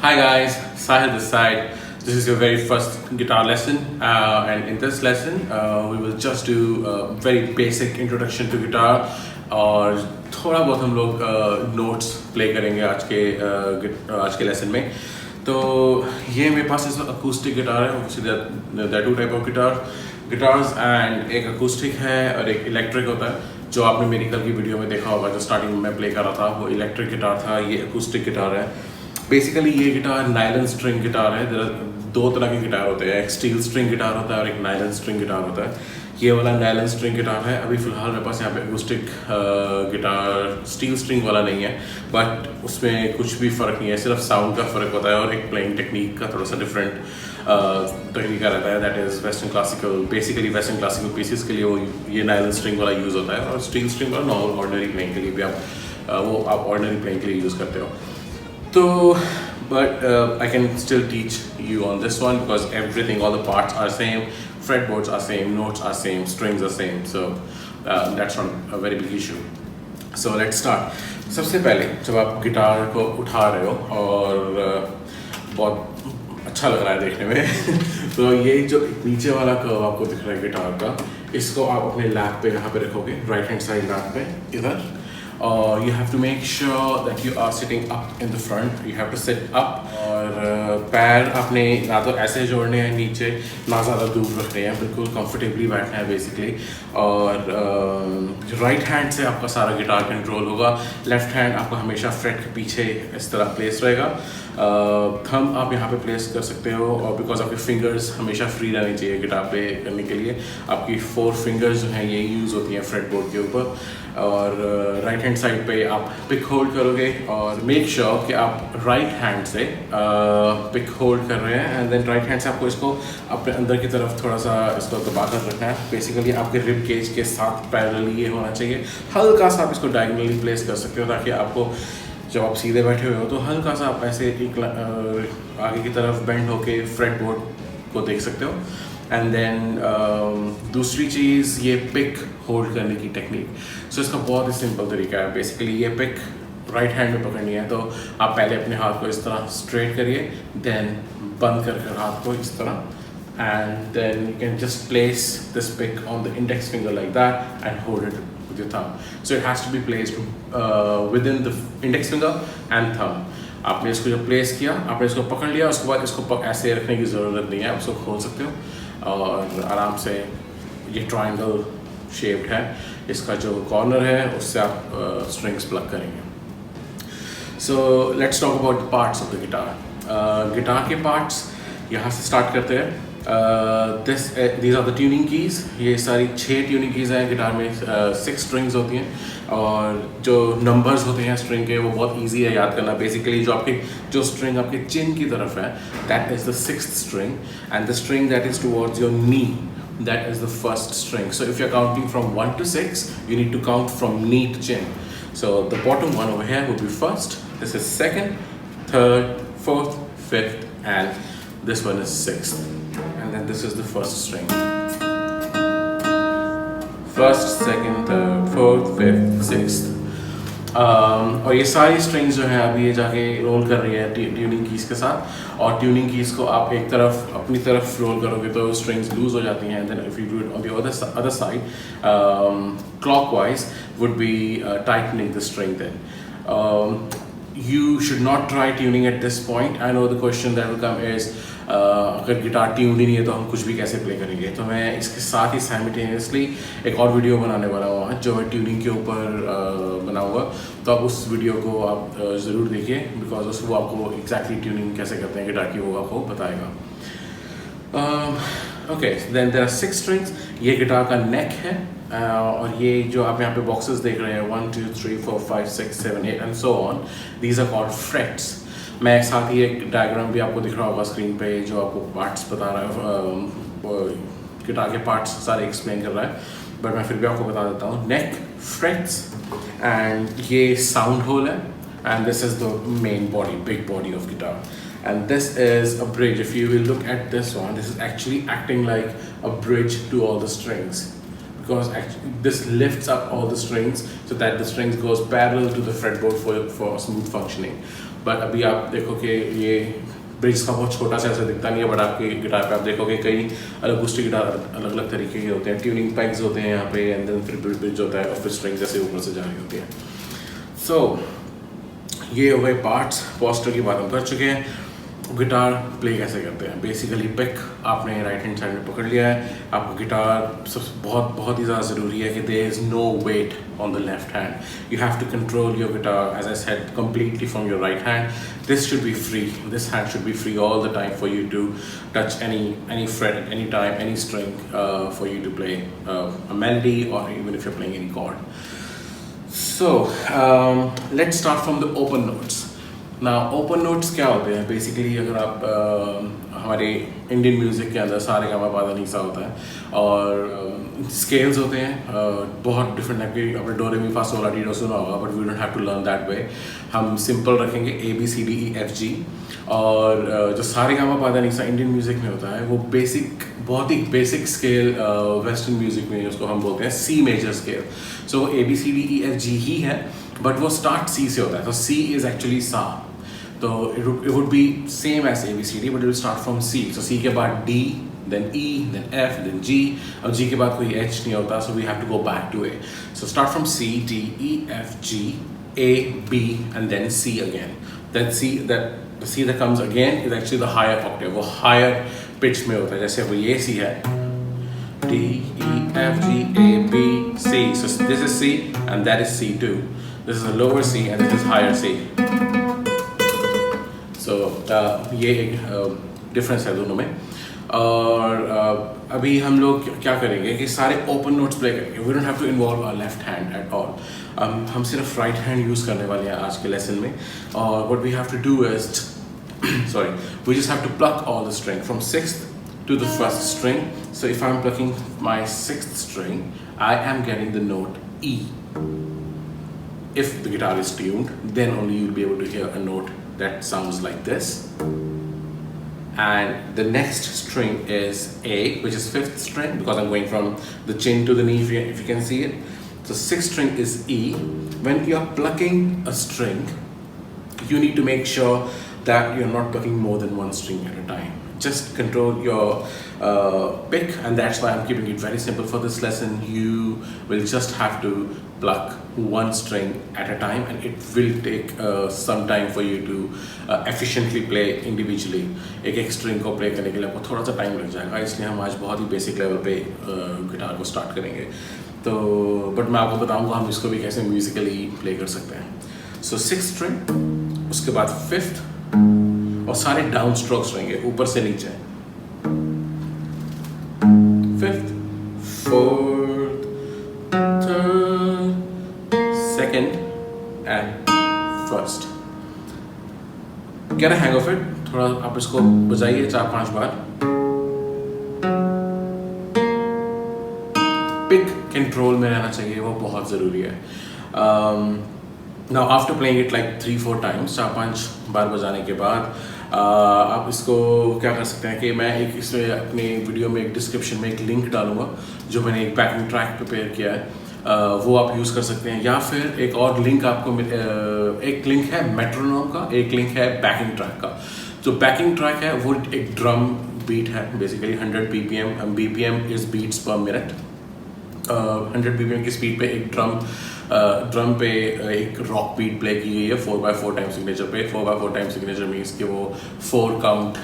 Hi guys, Sahil this side. This is your very first guitar lesson, and in this lesson, we will just do a very basic introduction to guitar और थोड़ा बहुत हम लोग notes play करेंगे आज के lesson में. तो ये मेरे पास इस acoustic guitar है. Obviously there are two type of guitars and एक acoustic है और एक electric होता है. जो आपने मेरी कल की वीडियो में देखा होगा, जो स्टार्टिंग में प्ले कर रहा था वो इलेक्ट्रिक गिटार था. ये अकूस्टिक गिटार है. बेसिकली ये गिटार नायलन स्ट्रिंग गिटार है. दो तरह के गिटार होते हैं, एक स्टील स्ट्रिंग गिटार होता है और एक नायलन स्ट्रिंग गिटार होता है. ये वाला नायलन स्ट्रिंग गिटार है. अभी फ़िलहाल मेरे पास यहाँ पे अकूस्टिक गिटार स्टील स्ट्रिंग वाला नहीं है, बट उसमें कुछ भी फ़र्क नहीं है, सिर्फ साउंड का फ़र्क होता है और एक प्लेइंग टेक्निक का थोड़ा सा डिफरेंट तरीका रहता है. That is western classical. Basically western classical pieces के लिए वो ये नायलन स्ट्रिंग वाला यूज़ होता है और स्टील स्ट्रिंग वाला नॉर्मल ऑर्डिनरी प्लेइंग के लिए भी आप ऑर्डिनरी प्लेइंग के लिए यूज़ करते हो. तो but I can still teach you on this one because everything, all the parts are same, fretboards are same, notes are same, strings are same, so that's not a very big issue. So let's start. सबसे पहले जब आप guitar को उठा रहे हो और बहुत अच्छा लग रहा है देखने में तो ये जो नीचे वाला कर्व आपको दिख रहा है गिटार का, इसको आप अपने लैप पे यहाँ पे रखोगे, राइट हैंड साइड लैप पे इधर. और you have to make sure that you are sitting up in the front. You have to sit up और पैर अपने ना तो ऐसे जोड़ने हैं नीचे, ना ज़्यादा दूर रखने हैं, बिल्कुल कंफर्टेबली बैठना है बेसिकली. और राइट हैंड से आपका सारा गिटार कंट्रोल होगा. लेफ्ट हैंड आपका हमेशा फ्रेट के पीछे इस तरह प्लेस रहेगा. थंब आप यहाँ पे प्लेस कर सकते हो और बिकॉज आपके फिंगर्स हमेशा फ्री रहने चाहिए गिटार पे करने के लिए. आपकी 4 फिंगर्स जो हैं ये यूज़ होती हैं फ्रेटबोर्ड के ऊपर. और राइट हैंड साइड पे आप पिक होल्ड करोगे और मेक श्योर कि आप राइट हैंड से पिक होल्ड कर रहे हैं. एंड देन राइट हैंड से आपको इसको अपने अंदर की तरफ थोड़ा सा इसको दबा कर रखना है. बेसिकली आपके रिब केज के साथ पैरेलली ये होना चाहिए. हल्का सा आप इसको डायगोनली प्लेस कर सकते हो ताकि आपको जब आप सीधे बैठे हुए हो तो हल्का सा आप ऐसे एक आगे की तरफ बेंड होके फ्रेटबोर्ड को देख सकते हो. एंड देन दूसरी चीज़ ये पिक होल्ड करने की टेक्निक. सो इसका बहुत ही सिंपल तरीका है. बेसिकली ये पिक राइट हैंड में पकड़नी है तो आप पहले अपने हाथ को इस तरह स्ट्रेट करिए, देन बंद कर हाथ को इस तरह, and then you can just place this pick on the index finger like that and hold it with your thumb. So it has to be placed within the index finger and thumb. आपने इसको जब place किया, आपने इसको पकड़ लिया, उसके बाद इसको ऐसे रखने की ज़रूरत नहीं है. आप इसको खोल सकते हो और आराम से ये ट्रायंगल शेप्ड है. इसका जो कॉर्नर है उससे आप स्ट्रिंग्स प्लग करेंगे. So let's talk about the parts of the guitar. Guitar के पार्ट्स यहाँ से स्टार्ट करते हैं. these are the tuning keys. ये सारी 6 tuning keys हैं गिटार में. 6 strings होती हैं और जो numbers होते हैं string के वो बहुत easy है याद करना. Basically जो string आपके chin की तरफ है, that is the 6th string, and the string that is towards your knee, that is the 1st string. So if you're counting from 1 to 6, you need to count from knee to chin. So the bottom one over here would be 1st, this is 2nd, 3rd, 4th, 5th, and this one is 6th. And then this is the 1st string. 1st, 2nd, 3rd, 4th, 5th, 6th. और ये सारी strings जो हैं अभी ये जाके role कर रही है ट्यूनिंग कीज के साथ. और ट्यूनिंग कीज को आप एक तरफ अपनी तरफ रोल करोगे तो स्ट्रिंग्स लूज हो जाती हैं. Then if you do it on the other side clockwise would be tightening the string. Then you should not try tuning at this point. I know the question that will come is अगर guitar tuned ही नहीं है तो हम कुछ भी कैसे play करेंगे. तो मैं इसके साथ ही साइमल्टेनियसली एक और वीडियो बनाने वाला हूँ आज जो मैं ट्यूनिंग के ऊपर बनाऊँगा. तो आप उस वीडियो को आप ज़रूर देखिए बिकॉज उसको आपको एग्जैक्टली ट्यूनिंग कैसे करते हैं गिटार की वो आपको बताएगा. Okay, then there are 6 strings. ये गिटार का नेक है. और ये जो आप यहाँ पे बॉक्सेस देख रहे हैं 1 2 3 4 5 6 7 8 and so on, these are called frets. मैं एक साथ ही एक डायग्राम भी आपको दिख रहा होगा स्क्रीन पे जो आपको पार्ट्स बता रहा है, गिटार के पार्ट्स सारे एक्सप्लेन कर रहा है, बट मैं फिर भी आपको बता देता हूँ. नेक, फ्रेट्स, एंड ये साउंड होल है, and this is the main body, big body of guitar. And this is a bridge. If you will look at this one, this is actually acting like a bridge to all the strings. Because actually this lifts up all the strings so that the strings goes parallel to the fretboard for smooth functioning. But अभी आप देखो कि ये bridge का बहुत छोटा सा ऐसा दिखता नहीं है, बट आपके गिटार पे आप देखोगे कई अलग अकूस्टिक गिटार अलग अलग तरीके के होते हैं, ट्यूनिंग पैक्स होते हैं यहाँ पे, एंड देन फिर ब्रिज होता है और फिर स्ट्रिंग जैसे ऊपर से जा रही होती है। सो ये हो गए पार्ट्स। पोस्टर की बात हम कर चुके हैं। गिटार प्ले कैसे करते हैं? बेसिकली पिक आपने राइट हैंड साइड में पकड़ लिया है। आपको गिटार सब बहुत ही ज़्यादा ज़रूरी है कि there is no weight on the left hand. You have to control your guitar as I said completely from your right hand. This should be free. This hand should be free all the time for you to touch any fret at any time, any string, for you to play a melody, or even if you're playing any chord. So let's start from the open notes. ना open notes क्या होते हैं? Basically अगर आप हमारे Indian music के अंदर सारे गामा पादा नीसा होता है और स्केल्स होते हैं बहुत डिफरेंट टाइप के। आपने डो रे मी फा sol ला टी डो सुना होगा, but we don't have to learn that way. हम सिंपल रखेंगे ABCDEFG, और जो सारे गामा पादा नीसा इंडियन म्यूज़िक में होता है वो बहुत ही बेसिक स्केल वेस्टर्न म्यूज़िक में उसको हम बोलते हैं C मेजर स्केल। सो वो ABCDEFG ही है, बट वो स्टार्ट C से होता है। तो C इज़ एक्चुअली सा, तो it would be same as ABCD, but it will start from C. So C के बाद D, then E, then F, then G. अब G के बाद कोई H नहीं होता, so we have to go back to A. So start from C, D, E, F, G, A, B, and then C again. Then the C that comes again is actually the higher octave. वो higher pitch में होता है। जैसे वो ये C है, D, E, F, G, A, B, C. So this is C, and that is C2. This is a lower C, and this is higher C. So ये एक डिफरेंस है दोनों में। और अभी हम लोग क्या करेंगे कि सारे ओपन नोट्स प्ले करेंगे। We don't have to involve our left hand at all. हम सिर्फ राइट हैंड यूज़ करने वाले हैं आज के लेसन में। और what we have to do is we just have to pluck all the string from 6th to the 1st string. So if I'm plucking my 6th string, I am getting the note E. If the guitar is tuned, then only you'll be able to hear a note that sounds like this. And the next string is A, which is 5th string, because I'm going from the chin to the knee, if you can see it. So 6th string is E. When you're plucking a string, you need to make sure that you're not plucking more than one string at a time. Just control your pick, and that's why I'm keeping it very simple for this lesson. You will just have to pluck one string at a time, and it will take some time for you to efficiently play individually. एक string को play करने के लिए आपको थोड़ा सा time लग जाएगा, इसलिए हम आज बहुत ही बेसिक लेवल पे गिटार को स्टार्ट करेंगे। तो बट मैं आपको बताऊंगा हम इसको भी कैसे म्यूजिकली प्ले कर सकते हैं। सो 6th string, उसके बाद 5th, और सारे डाउन स्ट्रोक्स रहेंगे ऊपर से नीचे। 5th, 4th, 3rd, 2nd and 1st। Get a hang of it। थोड़ा आप इसको बजाइए 4-5 बार। पिक कंट्रोल में रहना चाहिए, वो बहुत ज़रूरी है। Now after playing it like 3-4 times, 4-5 बार बजाने के बाद आप इसको क्या कर सकते हैं कि मैं एक इसमें अपने वीडियो में एक डिस्क्रिप्शन में एक लिंक डालूंगा जो मैंने एक बैकिंग ट्रैक प्रिपेयर किया है, वो आप यूज़ कर सकते हैं। या फिर एक और लिंक आपको एक लिंक है मेट्रोनोम का, एक लिंक है बैकिंग ट्रैक का। जो बैकिंग ट्रैक है वो एक ड्रम बीट है, basically 100 BPM। BPM is beats per minute. 100 BPM की स्पीड पे एक ड्रम पे एक रॉक बीट प्ले की गई है 4x4 टाइम सिग्नेचर पे। 4x4 टाइम सिग्नेचर मीन्स कि वो 4 काउंट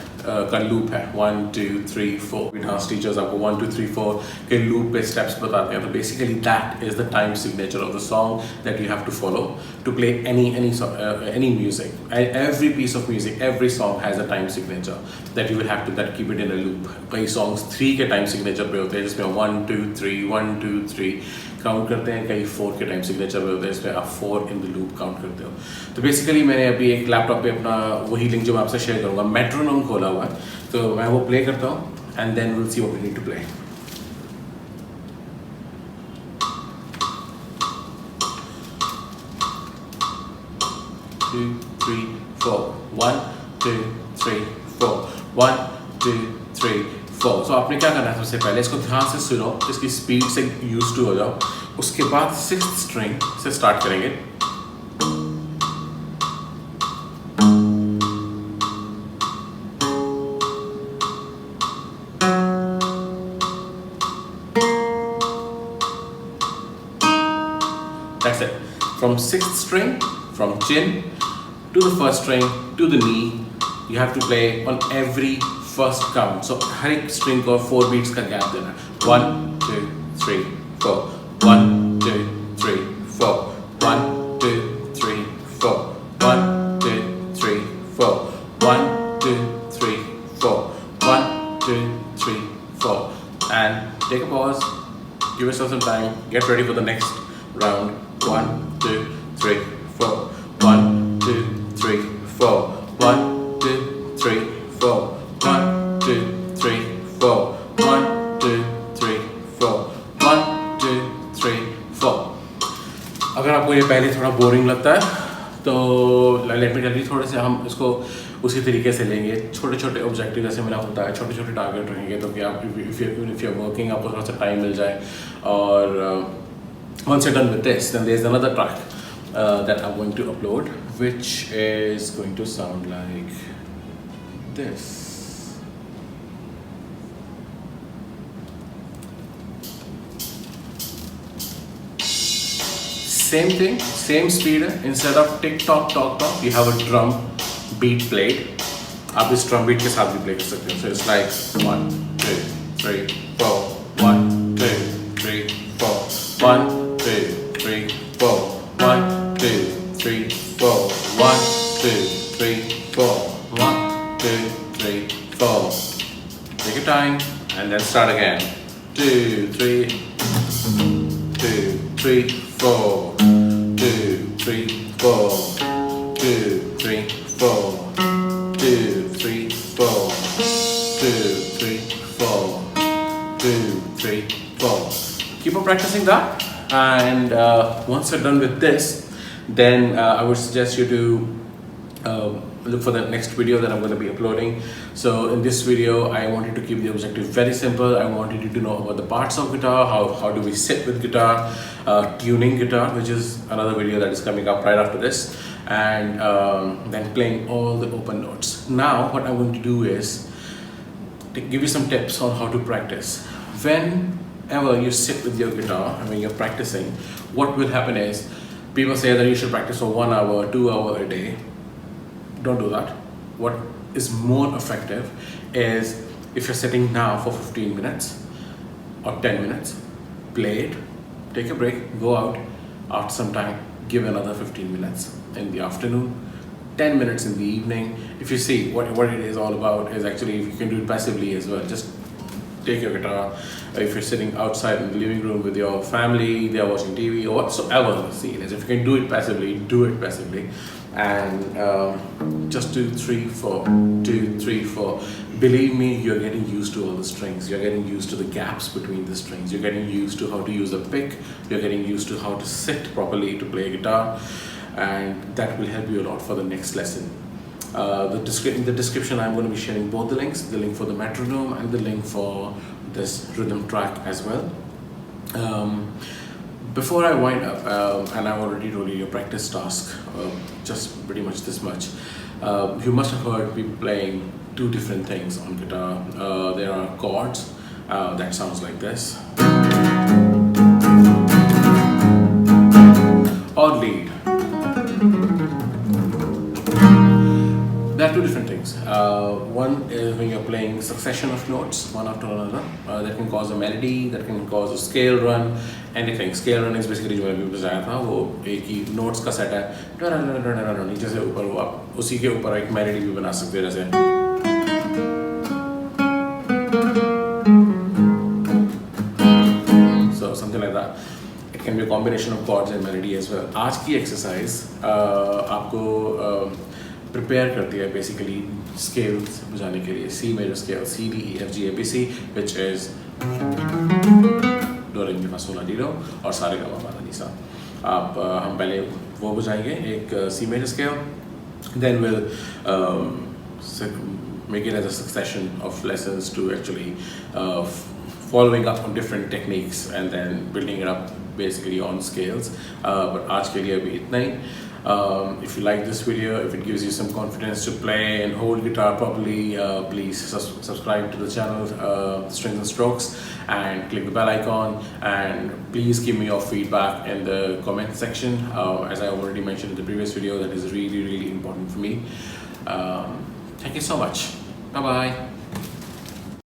का लूप है, 1 2 3 4। डांस टीचर्स आपको 1 2 3 4 के लूप पे स्टेप्स बताते हैं। तो basically that is the time signature of the song that you have to follow to play any music. Every piece of music, every song has a time signature that you will have to keep it in a loop. कई songs 3 के time signature पे होते हैं जिसमें 1 2 3 1 2 3 count करते हैं, कई 4 के टाइम सिग्नेचर पे होते हैं इसमें आप 4 इन द लूप काउंट करते हो। तो बेसिकली मैंने अभी एक लैपटॉप पे अपना वही लिंक जो मैं आपसे शेयर करूँगा मेट्रोनोम खोला हुआ है, तो मैं वो प्ले करता हूँ and then will see what we need to play. Two, 3, 4, 1 2 3 4, 1 2 3 4। तो आपने क्या करना है, सबसे पहले इसको ध्यान से सुनो, इसकी स्पीड से यूज टू हो जाओ। उसके बाद 6th स्ट्रिंग से स्टार्ट करेंगे। from 6th string, from chin to the 1st string to the knee. You have to play on every first count. So हर एक string को 4 beats का gap देना. 1, 2, 3, 4. 1, 2, 3, 4. 1, 2, 3, 4. 1, 2, 3, 4. 1, 2, 3, 4. 1, 2, 3, 4. And take a pause. Give yourself some time. Get ready for the next round. 1, 2, 3, 4. 1, 2, 3, 4. 1, 2, 3, 4. 1, 2, 3, 4. 1, 2, 3, 4. 1, 2, 3, 4. अगर आपको ये पहले थोड़ा boring लगता है तो लेट मी टेल यू, थोड़े से हम इसको उसी तरीके से लेंगे. छोटे छोटे ऑब्जेक्टिव जैसे मेरा होता है, छोटे छोटे टारगेट रहेंगे तो कि आप इफ यू आर वर्किंग आपको थोड़ा सा टाइम मिल जाए. और once you're done with this, then there's another track that I'm going to upload, which is going to sound like this. Same thing, same speed. Instead of tick tock tock tock, you have a drum beat played. आप इस drum beat के साथ भी play कर सकते हो. So it's like 1, 2, 3, 4. 1, 2, 3, 4. 1, 2, 3, 4. 1, 2, 3, 4. 1, 2, 3, 4. 1, 2, 3, 4. Take your time and then start again. 2, 3, 2, 3, 4. 2, 3, 4. 2, 3, 4. 2, 3, 4. 2, 3, 4. 2, 3, 4. Keep on practicing that. And once you're done with this, then I would suggest you to look for the next video that I'm going to be uploading. So in this video, I wanted to keep the objective very simple. I wanted you to know about the parts of guitar, how do we sit with guitar, tuning guitar, which is another video that is coming up right after this, and then playing all the open notes. Now what I'm going to do is to give you some tips on how to practice. Whenever you sit with your guitar and when you're practicing, what will happen is people say that you should practice for 1 hour, 2 hours a day. Don't do that. What is more effective is if you're sitting now for 15 minutes or 10 minutes, play it, take a break, go out, after some time, give another 15 minutes in the afternoon, 10 minutes in the evening. If you see what it is all about is actually, if you can do it passively as well, just take your guitar. If you're sitting outside in the living room with your family, they are watching TV or whatsoever the scene is, if you can do it passively, do it passively. And just 2, 3, 4, 2, 3, 4. Believe me, you're getting used to all the strings. You're getting used to the gaps between the strings. You're getting used to how to use a pick. You're getting used to how to sit properly to play guitar, and that will help you a lot for the next lesson. In the description, I'm going to be sharing both the links, the link for the metronome and the link for this rhythm track as well. Before I wind up, and I've already told you your practice task, just pretty much this much. You must have heard people playing 2 different things on guitar. There are chords, that sounds like this, or lead. There are 2 different things. One is when you're playing succession of notes, one after another. That can cause a melody, that can cause a scale run, anything. Scale run is basically जो मैंने भी बताया था, वो एक ही notes का set है, नीचे से ऊपर, वो आप उसी के ऊपर एक melody भी बना सकते हो जैसे. So something like that. It can be a combination of chords and melody as well. आज की exercise आपको prepare करती है basically scales बजाने के लिए. C major scale, C, D, E, F, G, A, B, C, which is do, re, mi, fa, sol, la, ti, do और सारे गा, मा, पा, धा, नि, सा. हम पहले वो बजाएंगे एक C major scale, then we'll make it as a succession of lessons to actually following up on different techniques and then building it up basically on scales. But आज के लिए अभी इतना ही. If you like this video, if it gives you some confidence to play and hold guitar properly, please subscribe to the channel, Strings and Strokes, and click the bell icon, and please give me your feedback in the comment section. As I already mentioned in the previous video, that is really important for me. Thank you so much. Bye bye.